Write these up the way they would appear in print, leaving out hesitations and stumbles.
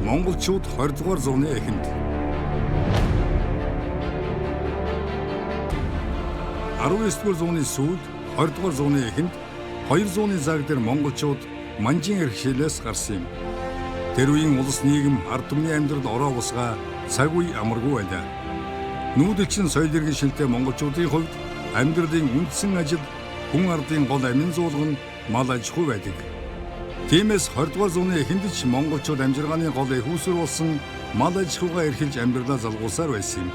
монголчууд 20 дугаар зууны эхэнд 19 дугаар зууны сүүлд 20 дугаар зууны эхэнд 200-ны цаг дээр монголчууд манжин эрхшээлээс гарсан юм. Тэр үеийн улс нийгэм ард түмний амьдрал ороо бусгаа цаг үе амаргүй байлаа. Нүүдэлчин соёл иргэн шилтэй монголчуудын хувьд амьдралын үндсэн ажил хүн ардын гол амин зуулга нь мал аж ахуй байдаг. Тиймээс 20 дугаар зууны эхэнд ч монголчууд амжиргааны гол их усүр болсон мал аж ахуйгаа эрхэлж амьдралаа залгуулсаар байсан юм.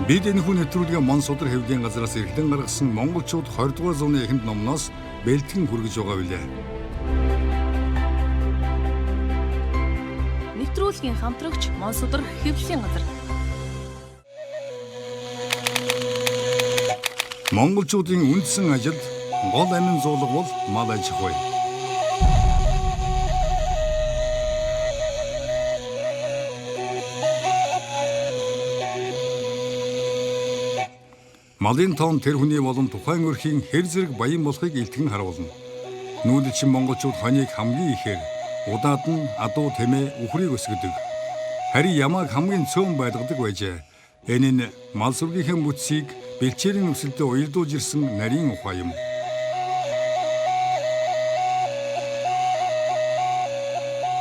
Бид энэ хүн нэвтрүүлгээ Мон Судар хэвлэлийн газраас эрхлэн гаргасан монголчууд 20 дугаар зууны эхэнд номноос бэлтгэн хүргэж байгаа билээ. Нэвтрүүлгийн хамтрагч Мон Судар хэвлэлийн газар. Монголчуудын үндсэн ажил гол амин зуулга бол мал аж ахуй. Малын тоон тэр хүний болон тухайн өрхийн хэр зэрэг баян болохыг илтгэн харуулна. Нүүдэлчин монголчууд хоньыг хамгийн ихээр удаад нь адуу тэмээ үхрийг өсгөдөг. Харин ямааг хамгийн цөөн байлгадаг байжээ. Энэ нь мал сүргийнхээ бүтцийг бэлчээрийн нөхцөлдөө уялдуулж ирсэн нарийн ухаан юм.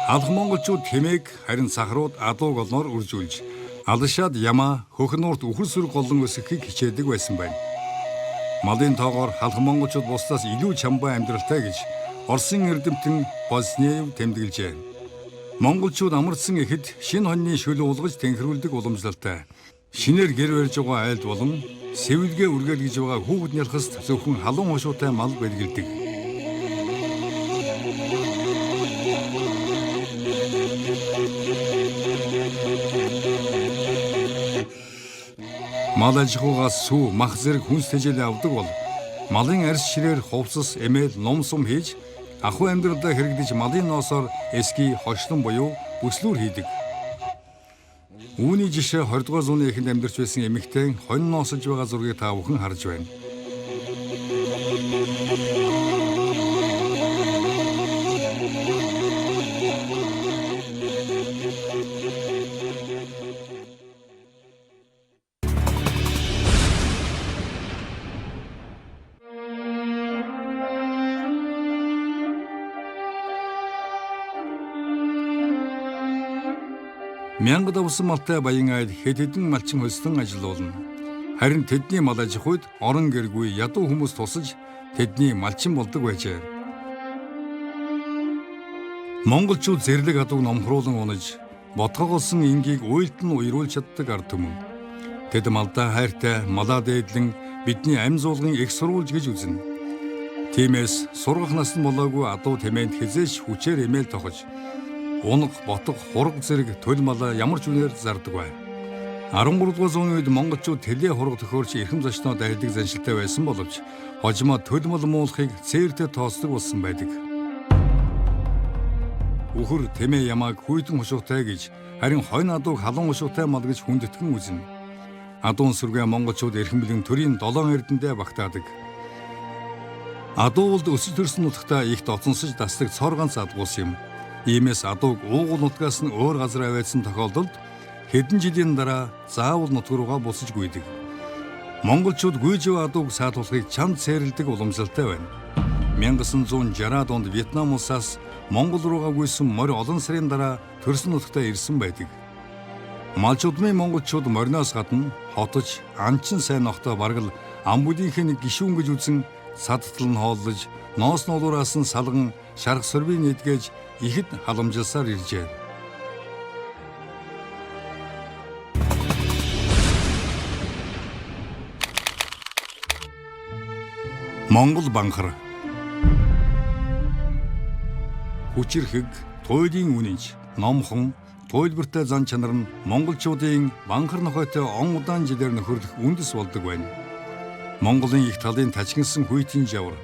Алх монголчууд тэмээг харин сахарууд адууг олноор үржүүлж алшаад ямаа хөхнуурт үхэр сүрэг голлон өсгөхийг хичээдэг байсан байна. Малын тоогоор халх монголчууд бусдаас илүү чамбай амьдралтай гэж Оросын эрдэмтэн Боснеев тэмдэглэжээ. Монголчууд амарцсан ихэд шинэ хоньны шөл уулгаж тэнхрүүлдэг уламжлалтай. Шинээр гэр барьж байгаа айлд болон сэвэлгээ үргэлгэж байгаа хүүхэд нялхаст зөвхөн халуун хошуутай мал бэлгэлдэг. Мал аж ахуйгаас сүү, мах зэрэг хүнс тэжээлээ авдаг бол малын арьс ширээр хувцас, эмээл, ном сум хийж ахуй амьдралдаа хэрэглэж малын ноосоор эсгий, хошлон буюу бүслүүр хийдэг. Үүний жишээ 20 дугаар зууны эхэнд амьдарч байсан эмэгтэй хонь ноосож байгаа зургийг та бүхэн харж байна. Мянгад авсан малтай баян айл хэд хэдэн малчин хөлстөн ажиллуулна. Харин тэдний мал аж ахуйд орон гэргүй ядуу хүмүүс тусаж тэдний малчин болдог байжээ. Монголчууд зэрлэг адууг номхруулан унаж ботгоголсон энгийг уйлд нь уйруулж чаддаг ард түмэн. Тэд малдаа хайртай, малаа дээдлэн бидний амь зуулгын их сурвалж гэж үзнэ. Тиймээс сургах насны болоогүй адуу тэмээнд хизээш хүчээр эмээл тохож унаг, ботго, хураг зэрэг төл малаа ямар ч үнээр зардаг бай. 13 дугаар зууны үед монголчууд тэлээ хураг төхөөрч эрхэм зочноо дайрдаг заншилтай байсан боловч хожимоо төл мал муулахыг цээртэй тооцдог болсон байдаг. Үхэр тэмээ ямааг хүйтэн хушуутай гэж харин хойно адууг халуун хушуутай мал гэж хүндэтгэн үзнэ. Адуун сүргээ монголчууд эрхэм бэлэн төрийн 7 эрдэндээ багтаадаг. Адуу улд өсөж төрсөн нутагтаа их доцонсож дасдаг цор ганц адгуус юм. Иймээс адууг уугуул нутгаас нь өөр газар аваадсан тохиолдолд хэдэн жилийн дараа заавал нутг руугаа буцаж гүйдэг. Монголчууд гүйжив адууг саатуулахыг чамд цээрэлдэг уламжлалтай байна. 1960-аад онд Вьетнам улсаас Монгол руугаа гүйсэн морь олон сарын дараа төрсөн нутагтаа ирсэн байдаг. Малчуудмын монголчууд мориноос гадна хотож, анчин сайн нохтой баргал амбүдийнхээ нэг гишүүн гэж үзэн садтал нь хооллож, ноос нуулуураас нь салган, шарх сорвыг нэдгэж ихэд халамжилсаар иржээ. Монгол банхар. Хүчирхэг, туйлын үнэнч, номхон, туйлбартай зан чанар нь монголчуудын банхар нохойтой он удаан жилээр нөхөрлөх үндэс болдог байна. Монголын их талын тажигнсан хүйтийн жавар,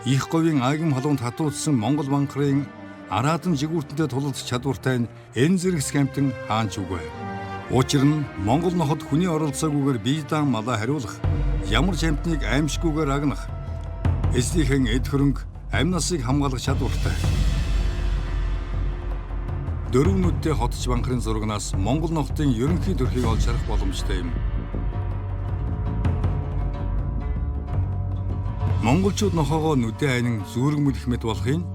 их говийн агим халуунд хатуудсан монгол банхарын араадан жигүүртэнтэй тулалдах чадвартай нь энэ зэрэг скамтэн хаанч үгүй. Учир нь монгол ноход хүний оролцоогүйгээр бие даан малаа хариулах, ямар ч амьтныг аимшгүйгээр агнах, эзлийнхэн эд хөрөнгө амь насыг хамгаалах чадвартай. дөрвөн нүдтэй хотч банхрын зурагнаас Монгол нохтын ерөнхий төрхийг олж харах боломжтой юм. Монголчууд нохоогоо нүдэ айнан зүүрэг мөлөх мэт болохын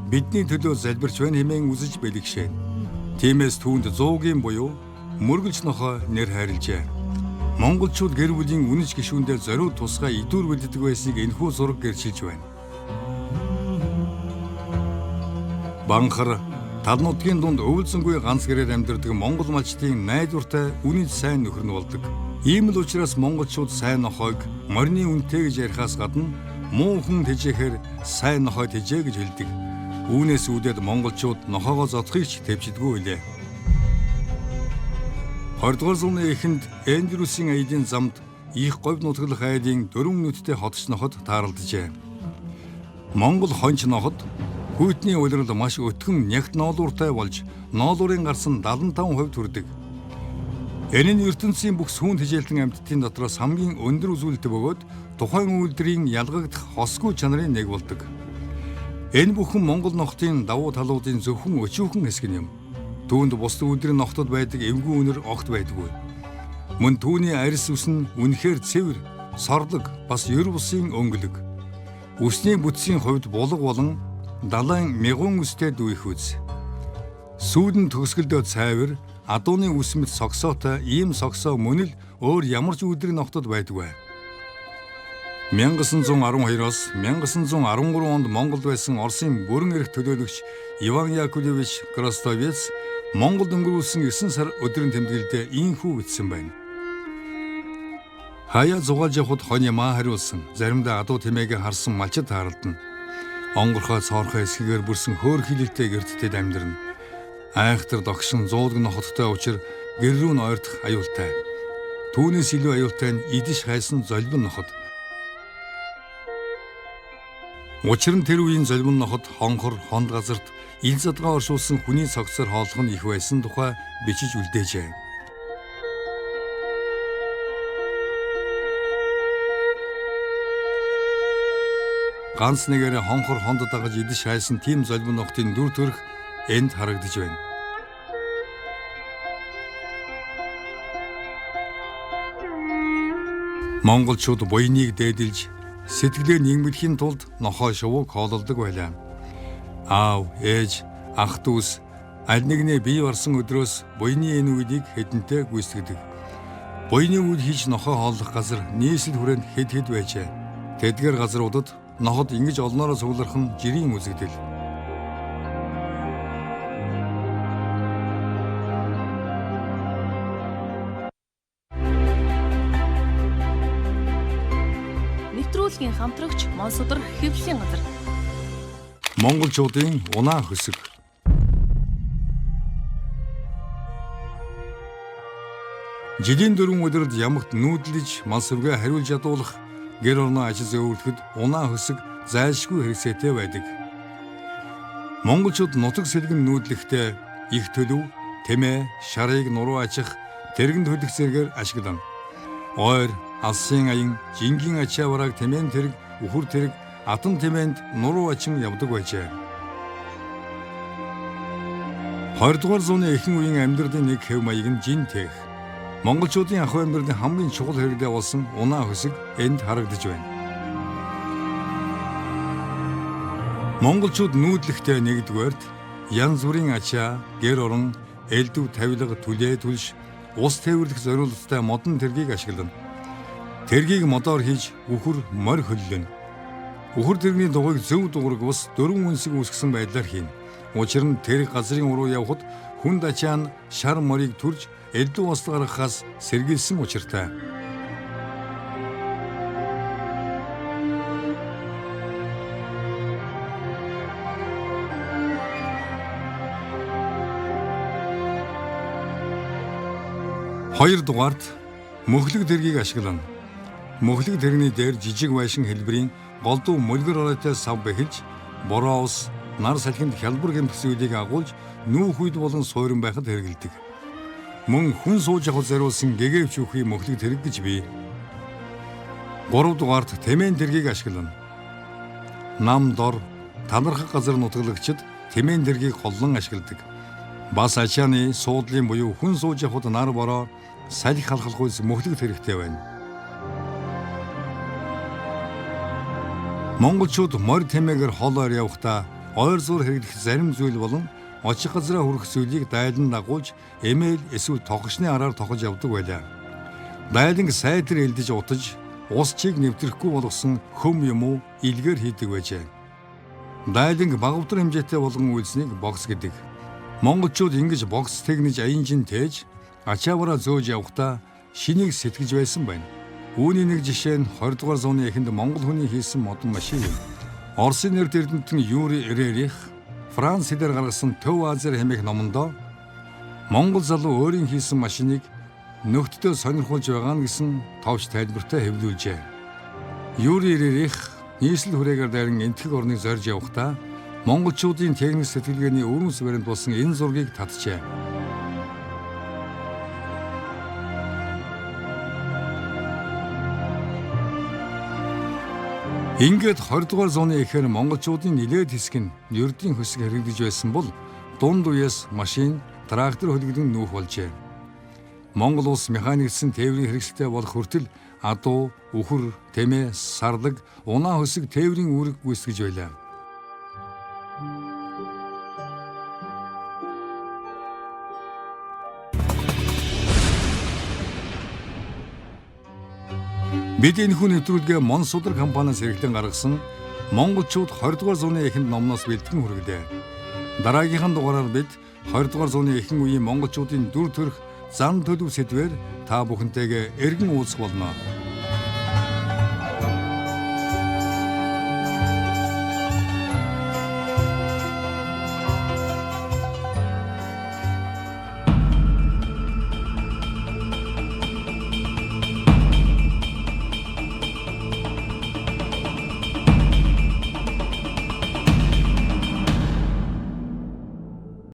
бидний төлөө залбирч байна хэмээн үзэж бэлгшээ. Тиймээс түүнд 100-гийн буюу мөргөлч нохоо нэр хайрлжээ. Монголчууд гэр бүлийн үнэж гишүүндээ зориуд тусгай идүүр үлддэг байсныг энэхүү зураг гэрчилж байна. Банхар тал нутгийн дунд өвөлзөнгүй ганц гэрээр амьдардаг монгол малчдын найдвартай үнэт сайн нөхөр нь болдог. Ийм л учраас монголчууд сайн нохойг морины үнэтэй гэж ярихаас гадна муу хүн тэжээхээр сайн нохой тэжээ гэж хэлдэг. Үүнээс үүдээд монголчууд нохоогоо зодохыг ч төвчдгүү хэлээ. 20 дугаар зууны эхэнд Эндрюсийн аялын замд их говь нутаглах айлын 4 нүдтэй хотч ноход тааралджээ. Монгол хонч ноход хүйтний улирал маш өтгөн нягт ноолууртай болж ноолуурын гарсан 75% хүрдэг. Энэ нь ертөнцийн бүх сүүн тэжээлтэн амьтдын дотроос хамгийн өндөр үзүүлэлт бөгөөд тухайн үйлдвэрийн ялгагдах хосгүй чанарын нэг болдог. Энэ бүхэн Монгол нохтын давуу талуудын зөвхөн өчүүхэн хэсэг юм. Түүнд бусдын үйлдвэрийн нохтод байдаг эвгүй үнэр огт байдаггүй. Мөн түүний арьс ус нь үнэхээр цэвэр, сорлог, бас ер бусын өнгөлөг. Үсний бүтцийн хувьд булга болон далайн мягуун үстэй дүүх үз. Сүүдэн төгсгөлдөө цайвар, адууны үс мэт согсоотой ийм согсоо мөн л өөр ямар ч үйлдвэрийн нохтод байдаггүй. 1912-оос 1913 онд Монголд байсан Оросын бүрэн эрх төлөөлөгч Иван Яковлевич Крастовец Монголд өнгөрүүлсэн 9 сар өдрийн тэмдэглэлдээ ийхүү бичсэн байна. Хаяа зугаалж явхад хонь маа хариулсан, заримдаа адуу тэмээгээ харсан малчид тааралдана. Онгорхой цоорхой эсгээр бүрсэн хөөр хилэлтэй гэрттэд амьдрна. Айхтар догшин зуулг нохоттой учир гэр рүү нь ойртох аюултай. Түүнээс илүү аюултай нь идэж хайсан золбин нохот. Учир нь тэр үеийн золбин нохот хонхор, хонд газарт ил задгаа оршуулсан хүний цогцоор хооллох нь их байсан тухай бичиж үлдээжээ. Ганц нэгээрээ хонхор хонд дагаж идэж хайсан тийм золбин нохтын дүр төрх энд харагдаж байна. Монголчууд буйныг дээдэлж сэтгэлээ нэгмэдэхийн тулд нохой шувууг хоололдог байлаа. Аав, ээж, ах дүүс аль нэгнээ бие барсан өдрөөс буйны энэ үеийг хэдэнтэй гүйцэтгэдэг. Буйны үйл хийж нохой хооллох газар нийслэл хүрээнд хэд байжээ. Тэдгээр газруудад ноход ингэж олноороо цугларх нь жирийн үзэгдэл. Нэвтрүүлгийн хамтрагч Монсодөр хэвлэлийн газар. Монголчуудын унаа хөсөг. Жилийн 4 өдрөд ямагт нүүдлэж мансавгаа хариулж ядуулах гэр орноо ажил зөвлөхөд унаа хөсөг зайлшгүй хэрэгцээтэй байдаг. Монголчууд нутаг сэлгэн нүүдлэхдээ их төлөв, тэмээ, шарыг нуруу ачих, тэрэгэн төлөх зэргээр ашиглана. Ойр, алсын аян, жингийн ачаа барааг тэмээн тэрэг, үхэр тэрэг, атан тэмээнд нуруу ачин явдаг байжээ. 20 дугаар зууны ихэнх үеийн амьдралын нэг хэв маяг нь жин тээх. Монголчуудын ахуй амьдралын хамгийн чухал хэрэглээ болсон унаа хөсөг энд харагдаж байна. Монголчууд нүүдлэхдээ нэгдүгээрт янз бүрийн ачаа, гэр орон, элдв тавилга, түлээ түлш, ус тээвэрлэх зориулалттай модон тэргийг ашиглана. Тэргийг модоор хийж үхэр морь хөллөнө. Үхэр тэргийн дугуйг зөв дуураг ус 4 үнсэг үүсгэсэн байдлаар хийнэ. Учир нь тэрэг газрын уруу явхад хүнд ачаа нь шар морийг түрж элдв ус гаргахаас сэргийлсэн учиртай. Хоёр дугаарт мөхлөг тэргийг ашиглана. Мөхлөг тэрний дээр жижиг байшин хэлбэрийн голдуу мөлгөр оройтой сав бэхэлж, бороо ус, нар салхинд хялбар гэмтэх зүйлийг агуулж нүүх үед болон суурин байхад хэрэгэлдэг. Мөн хүн сууж авах зориулсан гэгэвч үхий мөхлөг тэрэг гэж бий. 3 дугаарт тэмээн тэргийг ашиглана. Нам дор талархах газар нутаглагчид тэмээн тэргийг холлон ашигладаг. Бас ачааны суудлын буюу хүн сууж явахад нар бороо салхи халахлахуйс мөхлөгт хэрэгтэй байна. Монголчууд морь тэмээгээр хоолоор явахдаа ойр зур хэрэглэх зарим зүйл болон очих газраа хүрэх зүйлийг дайлан дагуулж эмээл эсвэл тогшны араар тохож явдаг байлаа. Дайланг сайтар элдэж утаж ус чиг нэвтрэхгүй болгосон хөм юм уу илгээр хийдэг байжээ. Дайланг багавдар хэмжээтэй болгон үйлснийг бокс гэдэг. Монголчууд ингэж бокс технэж аянжин тээж ачаавараа зөөж явахдаа шинийг сэтгэж байсан байна. Үүний нэг жишээ нь 20 дугаар зууны эхэнд монгол хүний хийсэн модон машин юм. Оросын нэр эрдэмтэн Юрий Рерих Франц хэлээр гаргасан Төв Азиар хэмээх номондоо монгол залуу өөрийн хийсэн машиныг нөхдөдөө сонирхуулж байгаа нь гэсэн товч тайлбартай хэвлүүлжээ. Юрий Рерих нийслэл хүрээгээр дайран энтгэг орныг зорж явахдаа монголчуудын техник сэтгэлгээний өрөөс баримт болсон энэ зургийг татжээ. Ингээд 20 дугаар зууны эхээр монголчуудын нэлээд хэсэг нь ердийн хөсөг хэрэглэж байсан бол дунд үеэс машин, трактор хөлгөлөн нүүх болжээ. Монгол улс механиклсан тээврийн хэрэгсэлтэй болох хүртэл адуу, үхэр, тэмээ, сарлаг, унаа хөсөг тээврийн үүрэг гүйцэтгэж байлаа. Бид энэ хүн нэвтрүүлгээ Монсудар компаниас хэрэглэн гаргасан монголчууд 20 дугаар зууны эхэнд номноос бэлтгэн хүргэлээ. Дараагийнхаа дугаараар бид 20 дугаар зууны эхэн үеийн монголчуудын дүр төрх зан төлөв сэдвээр та бүхэнтэйгээ эргэн уулзах болно.